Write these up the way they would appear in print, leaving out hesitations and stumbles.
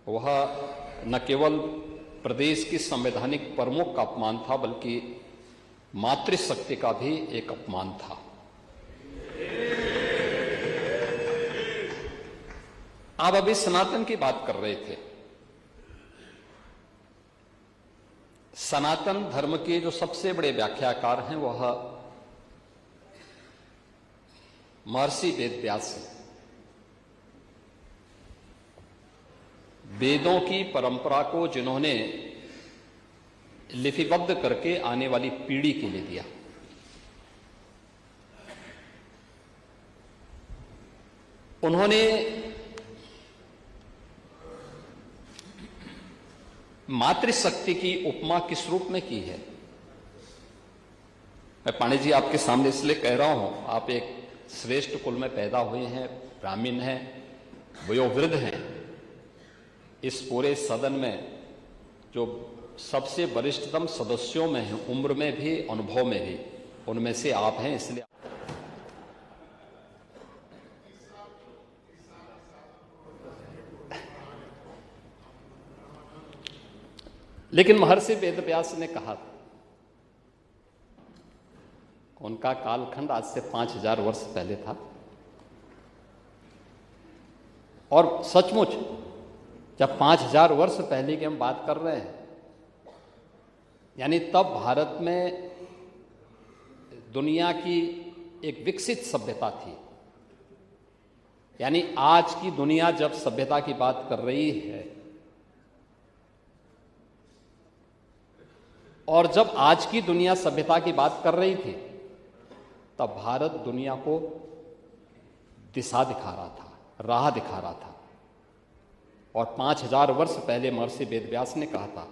वह न केवल प्रदेश की संवैधानिक प्रमुख का अपमान था, बल्कि मातृशक्ति का भी एक अपमान था। आप अभी सनातन की बात कर रहे थे। सनातन धर्म के जो सबसे बड़े व्याख्याकार हैं वह महर्षि वेदव्यास हैं। वेदों की परंपरा को जिन्होंने लिपिबद्ध करके आने वाली पीढ़ी के लिए दिया, उन्होंने मातृशक्ति की उपमा किस रूप में की है? मैं पांडे जी आपके सामने इसलिए कह रहा हूं, आप एक श्रेष्ठ कुल में पैदा हुए हैं, ब्राह्मण हैं, वयोवृद्ध हैं। इस पूरे सदन में जो सबसे वरिष्ठतम सदस्यों में हैं, उम्र में भी अनुभव में भी, उनमें से आप हैं। इसलिए लेकिन महर्षि वेदव्यास ने कहा था, उनका कालखंड आज से 5000 वर्ष पहले था, और सचमुच जब 5000 वर्ष पहले की हम बात कर रहे हैं, यानी तब भारत में दुनिया की एक विकसित सभ्यता थी। यानी आज की दुनिया जब सभ्यता की बात कर रही है, और जब आज की दुनिया सभ्यता की बात कर रही थी, तब भारत दुनिया को दिशा दिखा रहा था, राह दिखा रहा था। और 5000 वर्ष पहले महर्षि वेदव्यास ने कहा था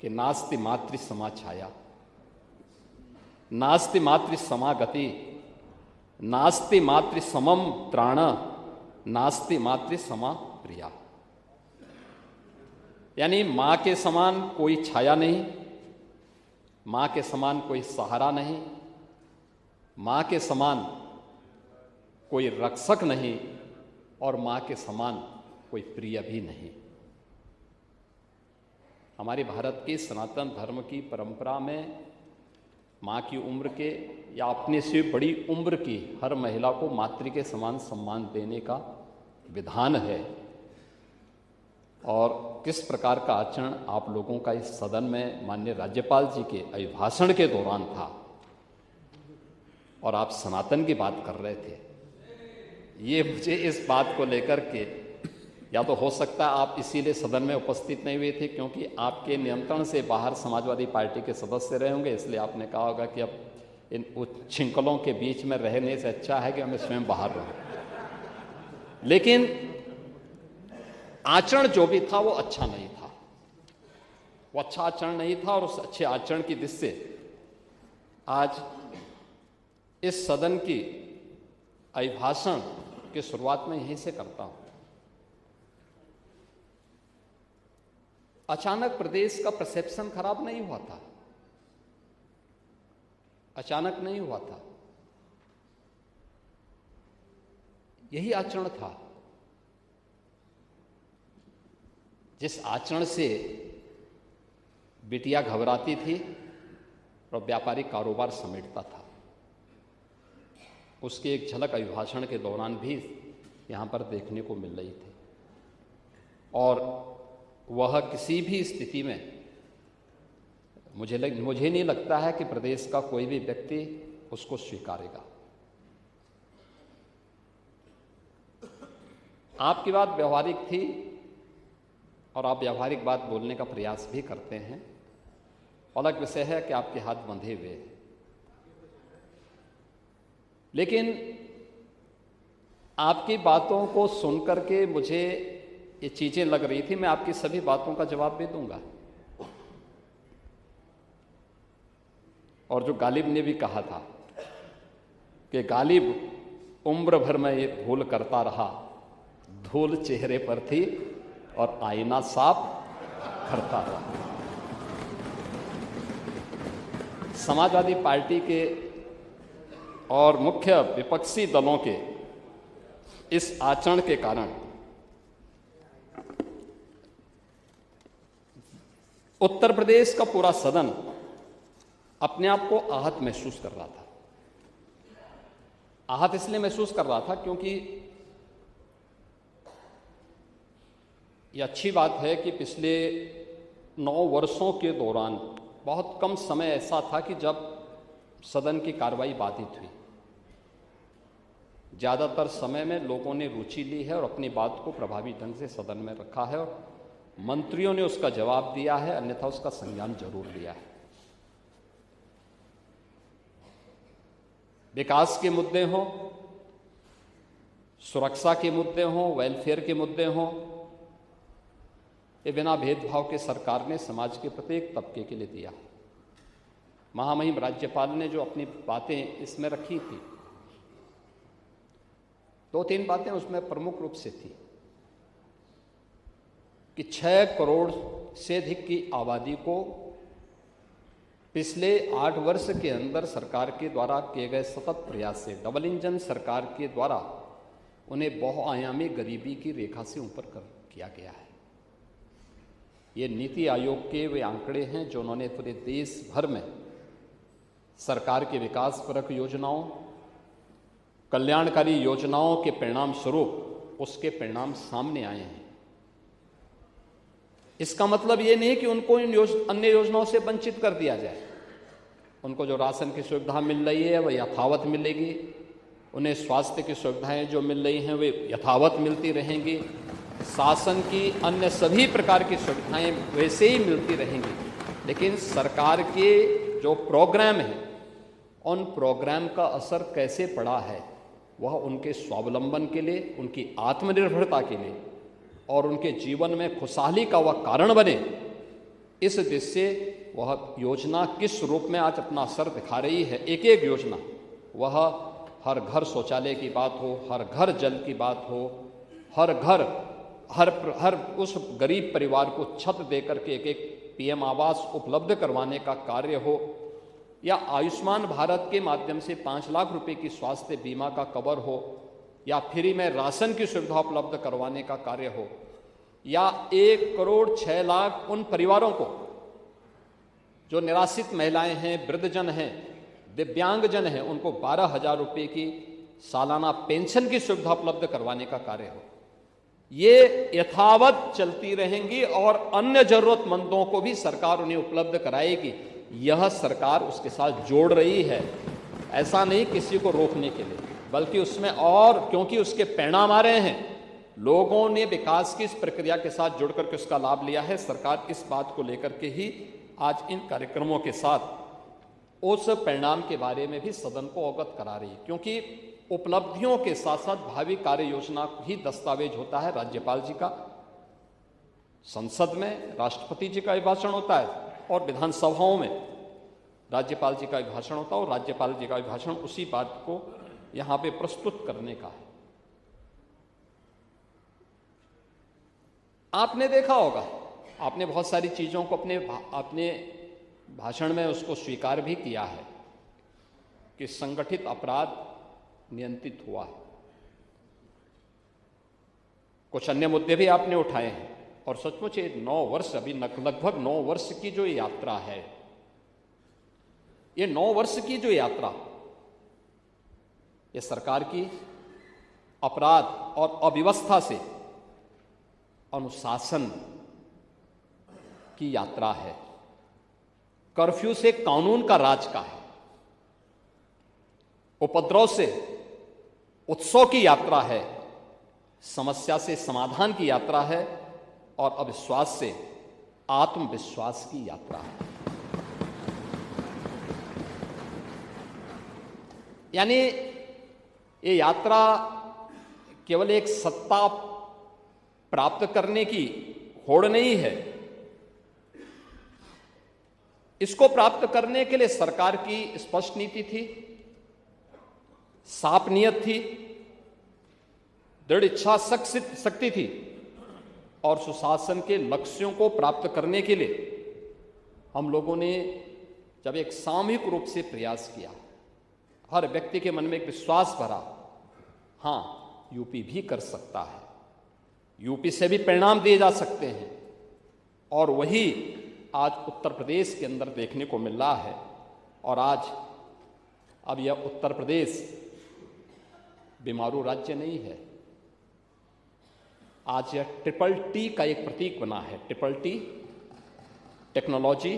कि नास्ति मातृ समा छाया, नास्ति मातृ समा गति, नास्ति मातृ समम त्राण, नास्ति मातृ समा प्रिया। यानी मां के समान कोई छाया नहीं, मां के समान कोई सहारा नहीं, मां के समान कोई रक्षक नहीं, और मां के समान कोई प्रिय भी नहीं। हमारे भारत की सनातन धर्म की परंपरा में मां की उम्र के या अपने से बड़ी उम्र की हर महिला को मातृ के समान सम्मान देने का विधान है। और किस प्रकार का आचरण आप लोगों का इस सदन में माननीय राज्यपाल जी के अभिभाषण के दौरान था, और आप सनातन की बात कर रहे थे, ये मुझे इस बात को लेकर के, या तो हो सकता है आप इसीलिए सदन में उपस्थित नहीं हुए थे क्योंकि आपके नियंत्रण से बाहर समाजवादी पार्टी के सदस्य रहे होंगे, इसलिए आपने कहा होगा कि अब इन उच्छृंखलों के बीच में रहने से अच्छा है कि हमें स्वयं बाहर रहें। लेकिन आचरण जो भी था वो अच्छा नहीं था, वो अच्छा आचरण नहीं था। और उस अच्छे आचरण की दृष्टि से आज इस सदन की अभिभाषण की शुरुआत में यहीं से करता हूं। अचानक प्रदेश का परसेप्शन खराब नहीं हुआ था, अचानक नहीं हुआ था, यही आचरण था जिस आचरण से बिटिया घबराती थी और व्यापारिक कारोबार समेटता था। उसकी एक झलक अभिभाषण के दौरान भी यहां पर देखने को मिल रही थी, और वह किसी भी स्थिति में मुझे नहीं लगता है कि प्रदेश का कोई भी व्यक्ति उसको स्वीकारेगा। आपकी बात व्यवहारिक थी, और आप व्यावहारिक बात बोलने का प्रयास भी करते हैं। अलग विषय है कि आपके हाथ बंधे हुए हैं, लेकिन आपकी बातों को सुनकर के मुझे ये चीजें लग रही थी। मैं आपकी सभी बातों का जवाब भी दूंगा। और जो गालिब ने भी कहा था कि गालिब उम्र भर में ये भूल करता रहा, धूल चेहरे पर थी और आईना साफ करता रहा। समाजवादी पार्टी के और मुख्य विपक्षी दलों के इस आचरण के कारण उत्तर प्रदेश का पूरा सदन अपने आप को आहत महसूस कर रहा था। आहत इसलिए महसूस कर रहा था क्योंकि यह अच्छी बात है कि पिछले 9 वर्षों के दौरान बहुत कम समय ऐसा था कि जब सदन की कार्रवाई बाधित हुई। ज़्यादातर समय में लोगों ने रुचि ली है और अपनी बात को प्रभावी ढंग से सदन में रखा है और मंत्रियों ने उसका जवाब दिया है, अन्यथा उसका संज्ञान जरूर लिया है। विकास के मुद्दे हों, सुरक्षा के मुद्दे हों, वेलफेयर के मुद्दे हों, ये बिना भेदभाव के सरकार ने समाज के प्रत्येक तबके के लिए दिया। महामहिम राज्यपाल ने जो अपनी बातें इसमें रखी थी, 2-3 बातें उसमें प्रमुख रूप से थी कि 6 करोड़ से अधिक की आबादी को पिछले 8 वर्ष के अंदर सरकार के द्वारा किए गए सतत प्रयास से, डबल इंजन सरकार के द्वारा उन्हें बहुआयामी गरीबी की रेखा से ऊपर किया गया है। ये नीति आयोग के वे आंकड़े हैं जो उन्होंने पूरे देश भर में सरकार के विकासपरक योजनाओं, कल्याणकारी योजनाओं के परिणाम स्वरूप उसके परिणाम सामने आए हैं। इसका मतलब ये नहीं कि उनको इन अन्य योजनाओं से वंचित कर दिया जाए। उनको जो राशन की सुविधा मिल रही है वह यथावत मिलेगी, उन्हें स्वास्थ्य की सुविधाएं जो मिल रही हैं वे यथावत मिलती रहेंगी, शासन की अन्य सभी प्रकार की सुविधाएं वैसे ही मिलती रहेंगी। लेकिन सरकार के जो प्रोग्राम हैं उन प्रोग्राम का असर कैसे पड़ा है वह उनके स्वावलंबन के लिए, उनकी आत्मनिर्भरता के लिए और उनके जीवन में खुशहाली का वह कारण बने, इस दृष्टि से वह योजना किस रूप में आज अपना असर दिखा रही है। एक एक योजना, वह हर घर शौचालय की बात हो, हर घर जल की बात हो, हर घर हर उस गरीब परिवार को छत देकर के एक पीएम आवास उपलब्ध करवाने का कार्य हो, या आयुष्मान भारत के माध्यम से 5 लाख रुपए की स्वास्थ्य बीमा का कवर हो, या फ्री में राशन की सुविधा उपलब्ध करवाने का कार्य हो, या 1 करोड़ 6 लाख उन परिवारों को जो निराश्रित महिलाएं हैं, वृद्धजन हैं, दिव्यांगजन हैं, उनको 12,000 रुपये की सालाना पेंशन की सुविधा उपलब्ध करवाने का कार्य हो। ये यथावत चलती रहेंगी और अन्य जरूरतमंदों को भी सरकार उन्हें उपलब्ध कराएगी। यह सरकार उसके साथ जोड़ रही है, ऐसा नहीं किसी को रोकने के लिए, बल्कि उसमें और क्योंकि उसके परिणाम आ रहे हैं, लोगों ने विकास की इस प्रक्रिया के साथ जुड़ करके उसका लाभ लिया है। सरकार इस बात को लेकर के ही आज इन कार्यक्रमों के साथ उस परिणाम के बारे में भी सदन को अवगत करा रही है, क्योंकि उपलब्धियों के साथ साथ भावी कार्य योजना ही दस्तावेज होता है। राज्यपाल जी का संसद में, राष्ट्रपति जी का अभिभाषण होता है और विधानसभाओं में राज्यपाल जी का अभिभाषण होता है, और राज्यपाल जी का अभिभाषण उसी बात को यहां पे प्रस्तुत करने का है। आपने देखा होगा, आपने बहुत सारी चीजों को अपने भाषण में उसको स्वीकार भी किया है कि संगठित अपराध नियंत्रित हुआ है। कुछ अन्य मुद्दे भी आपने उठाए हैं, और सचमुच ये 9 वर्ष, अभी लगभग 9 वर्ष की जो यात्रा है, ये 9 वर्ष की जो यात्रा, ये सरकार की अपराध और अव्यवस्था से अनुशासन की यात्रा है, कर्फ्यू से कानून का राज का है, उपद्रव से उत्सव की यात्रा है, समस्या से समाधान की यात्रा है, और अविश्वास से आत्मविश्वास की यात्रा है। यानी ये यात्रा केवल एक सत्ता प्राप्त करने की होड़ नहीं है। इसको प्राप्त करने के लिए सरकार की स्पष्ट नीति थी, साफ नियत थी, दृढ़ इच्छा शक्ति थी, और सुशासन के लक्ष्यों को प्राप्त करने के लिए हम लोगों ने जब एक सामूहिक रूप से प्रयास किया, हर व्यक्ति के मन में एक विश्वास भरा, हां यूपी भी कर सकता है, यूपी से भी परिणाम दिए जा सकते हैं, और वही आज उत्तर प्रदेश के अंदर देखने को मिल रहा है। और आज अब यह उत्तर प्रदेश बीमारू राज्य नहीं है, आज यह ट्रिपल टी का एक प्रतीक बना है। Triple T, technology,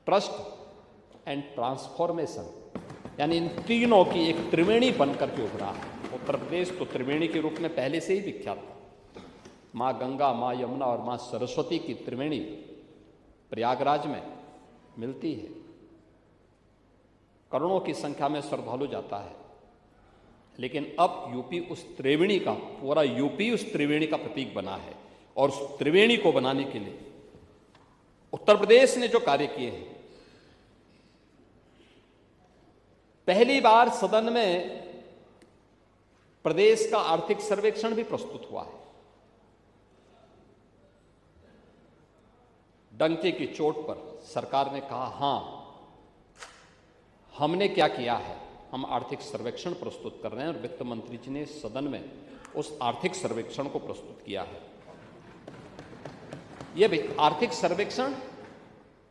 trust and transformation, यानी इन तीनों की एक त्रिवेणी बनकर के उभरा है। उत्तर प्रदेश तो त्रिवेणी के रूप में पहले से ही विख्यात था। माँ गंगा, माँ यमुना और माँ सरस्वती की त्रिवेणी प्रयागराज में मिलती है। करोड़ों की संख्या में श्रद्धालु जाता है। लेकिन अब यूपी उस त्रिवेणी का, पूरा यूपी उस त्रिवेणी का प्रतीक बना है। और उस त्रिवेणी को बनाने के लिए उत्तर प्रदेश ने जो कार्य किए हैं, पहली बार सदन में प्रदेश का आर्थिक सर्वेक्षण भी प्रस्तुत हुआ है। डंके की चोट पर सरकार ने कहा, हां हमने क्या किया है, हम आर्थिक सर्वेक्षण प्रस्तुत कर रहे हैं। और वित्त मंत्री जी ने सदन में उस आर्थिक सर्वेक्षण को प्रस्तुत किया है। यह आर्थिक सर्वेक्षण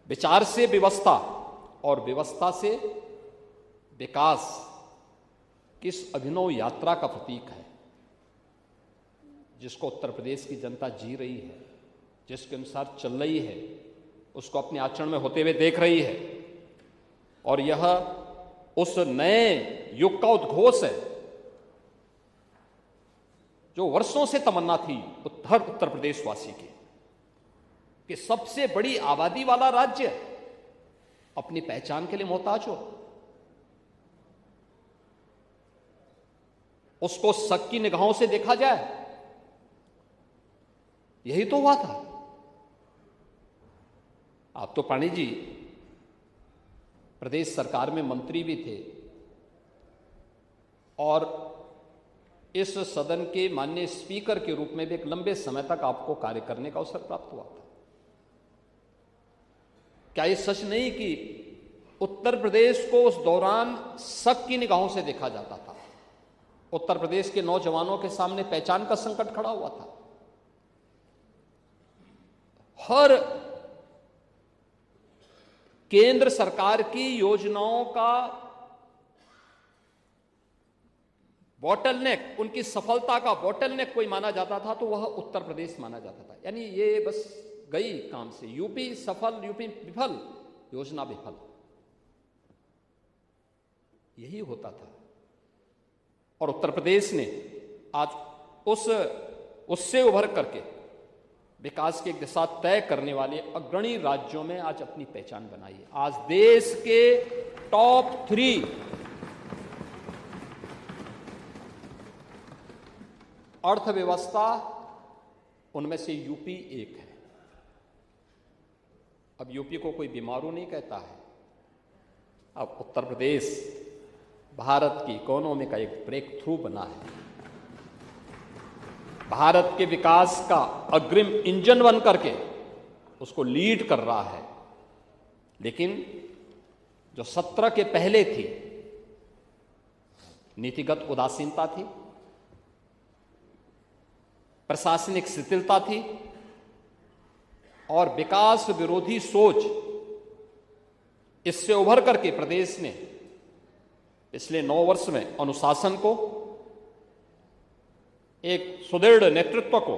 विचार से व्यवस्था और व्यवस्था से विकास की इस अभिनव यात्रा का प्रतीक है, जिसको उत्तर प्रदेश की जनता जी रही है, जिसके अनुसार चल रही है, उसको अपने आचरण में होते हुए देख रही है। और यह उस नए युग का उद्घोष है जो वर्षों से तमन्ना थी उत्तर प्रदेशवासी की, कि सबसे बड़ी आबादी वाला राज्य अपनी पहचान के लिए मोहताज हो, उसको शक की निगाहों से देखा जाए। यही तो हुआ था। आप तो पाणी जी प्रदेश सरकार में मंत्री भी थे और इस सदन के माननीय स्पीकर के रूप में भी एक लंबे समय तक आपको कार्य करने का अवसर प्राप्त हुआ था। क्या यह सच नहीं कि उत्तर प्रदेश को उस दौरान शक की निगाहों से देखा जाता था? उत्तर प्रदेश के नौजवानों के सामने पहचान का संकट खड़ा हुआ था। हर केंद्र सरकार की योजनाओं का बॉटलनेक, उनकी सफलता का बॉटलनेक कोई माना जाता था तो वह उत्तर प्रदेश माना जाता था। यानी ये बस गई काम से, यूपी सफल, यूपी विफल, योजना विफल, यही होता था। और उत्तर प्रदेश ने आज उससे उभर करके विकास की एक दिशा तय करने वाले अग्रणी राज्यों में आज अपनी पहचान बनाई है। आज देश के टॉप 3 अर्थव्यवस्था, उनमें से यूपी एक है। अब यूपी को कोई बीमारू नहीं कहता है। अब उत्तर प्रदेश भारत की इकोनॉमी का एक ब्रेक थ्रू बना है, भारत के विकास का अग्रिम इंजन बन करके उसको लीड कर रहा है। लेकिन जो 17 के पहले थी, नीतिगत उदासीनता थी, प्रशासनिक शिथिलता थी और विकास विरोधी सोच, इससे उभर करके प्रदेश ने पिछले 9 वर्ष में अनुशासन को, एक सुदृढ़ नेतृत्व को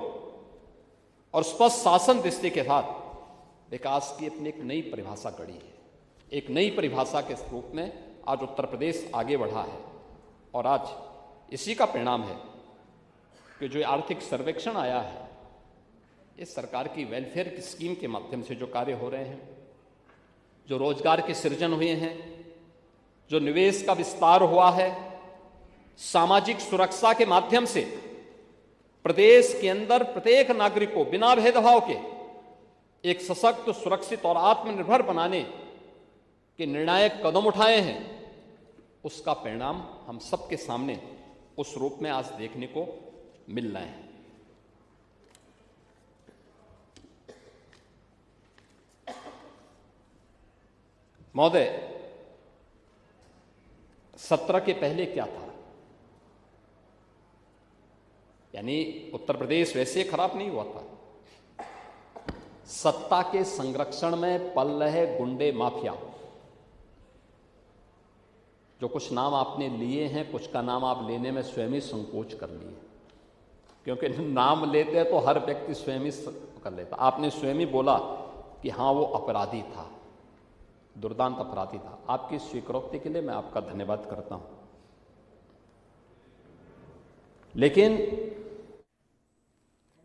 और स्पष्ट शासन दृष्टि के साथ विकास की अपनी एक नई परिभाषा गढ़ी है। एक नई परिभाषा के रूप में आज उत्तर प्रदेश आगे बढ़ा है। और आज इसी का परिणाम है कि जो आर्थिक सर्वेक्षण आया है, इस सरकार की वेलफेयर की स्कीम के माध्यम से जो कार्य हो रहे हैं, जो रोजगार के सृजन हुए हैं, जो निवेश का विस्तार हुआ है, सामाजिक सुरक्षा के माध्यम से प्रदेश के अंदर प्रत्येक नागरिक को बिना भेदभाव के एक सशक्त, सुरक्षित और आत्मनिर्भर बनाने के निर्णायक कदम उठाए हैं, उसका परिणाम हम सबके सामने उस रूप में आज देखने को मिल रहे हैं। महोदय, 17 के पहले क्या था? यानी उत्तर प्रदेश वैसे खराब नहीं हुआ था। सत्ता के संरक्षण में पल रहे गुंडे माफिया, जो कुछ नाम आपने लिए हैं, कुछ का नाम आप लेने में स्वयं ही संकोच कर लिए, क्योंकि नाम लेते तो हर व्यक्ति स्वयं ही कर लेता। आपने स्वयं ही बोला कि हाँ वो अपराधी था, दुर्दांत अपराधी था। आपकी स्वीकृति के लिए मैं आपका धन्यवाद करता हूं। लेकिन